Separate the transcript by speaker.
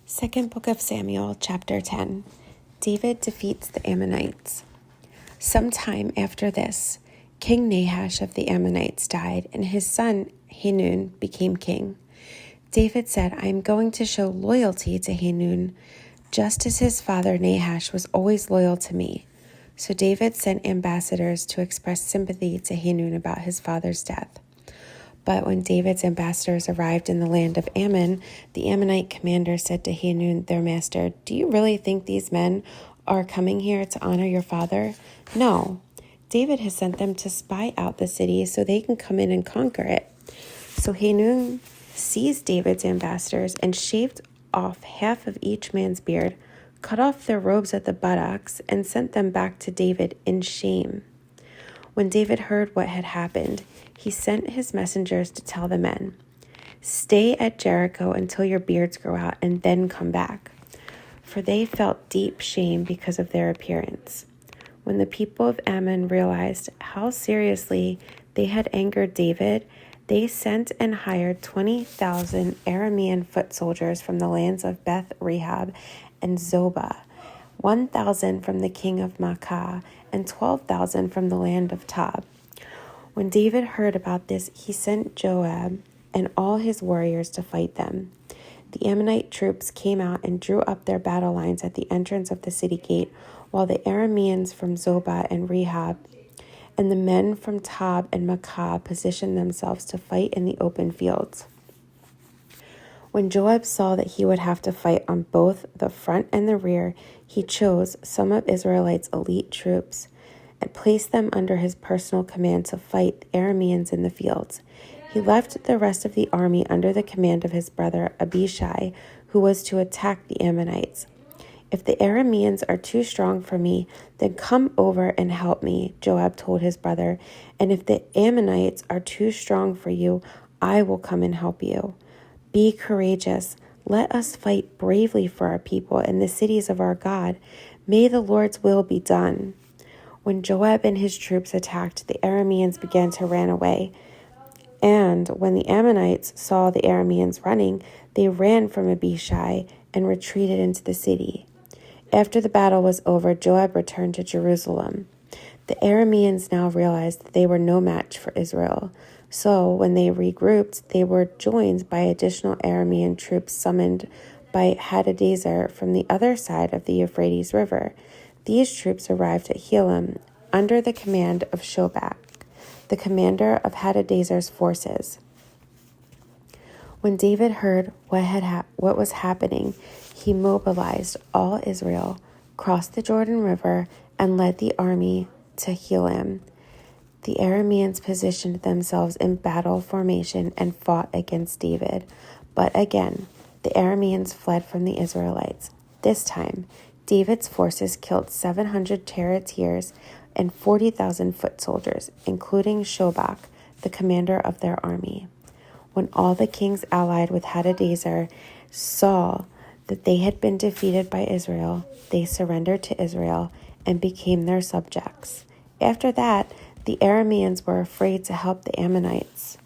Speaker 1: Second Book of Samuel, chapter 10. David defeats the Ammonites. Sometime after this, King Nahash of the Ammonites died, and his son Hanun became king. David said, I am going to show loyalty to Hanun, just as his father Nahash was always loyal to me. So David sent ambassadors to express sympathy to Hanun about his father's death. But when David's ambassadors arrived in the land of Ammon, the Ammonite commander said to Hanun, their master, Do you really think these men are coming here to honor your father? No. David has sent them to spy out the city so they can come in and conquer it. So Hanun seized David's ambassadors and shaved off half of each man's beard, cut off their robes at the buttocks, and sent them back to David in shame. When David heard what had happened, he sent his messengers to tell the men, Stay at Jericho until your beards grow out and then come back. For they felt deep shame because of their appearance. When the people of Ammon realized how seriously they had angered David, they sent and hired 20,000 Aramean foot soldiers from the lands of Beth Rehob and Zobah, 1,000 from the king of Maacah, and 12,000 from the land of Tob. When David heard about this, he sent Joab and all his warriors to fight them. The Ammonite troops came out and drew up their battle lines at the entrance of the city gate, while the Arameans from Zobah and Rehob and the men from Tob and Maacah positioned themselves to fight in the open fields. When Joab saw that he would have to fight on both the front and the rear, he chose some of Israelites' elite troops and placed them under his personal command to fight the Arameans in the fields. He left the rest of the army under the command of his brother Abishai, who was to attack the Ammonites. If the Arameans are too strong for me, then come over and help me, Joab told his brother. And if the Ammonites are too strong for you, I will come and help you. Be courageous. Let us fight bravely for our people and the cities of our God. May the Lord's will be done. When Joab and his troops attacked, the Arameans began to run away. And when the Ammonites saw the Arameans running, they ran from Abishai and retreated into the city. After the battle was over, Joab returned to Jerusalem. The Arameans now realized that they were no match for Israel. So when they regrouped, they were joined by additional Aramean troops summoned by Hadadezer from the other side of the Euphrates River. These troops arrived at Helam under the command of Shobach, the commander of Hadadezer's forces. When David heard what was happening, he mobilized all Israel, crossed the Jordan River, and led the army to Helam. The Arameans positioned themselves in battle formation and fought against David. But again, the Arameans fled from the Israelites. This time, David's forces killed 700 charioteers and 40,000 foot soldiers, including Shobach, the commander of their army. When all the kings allied with Hadadezer saw that they had been defeated by Israel, they surrendered to Israel and became their subjects. After that, the Arameans were afraid to help the Ammonites.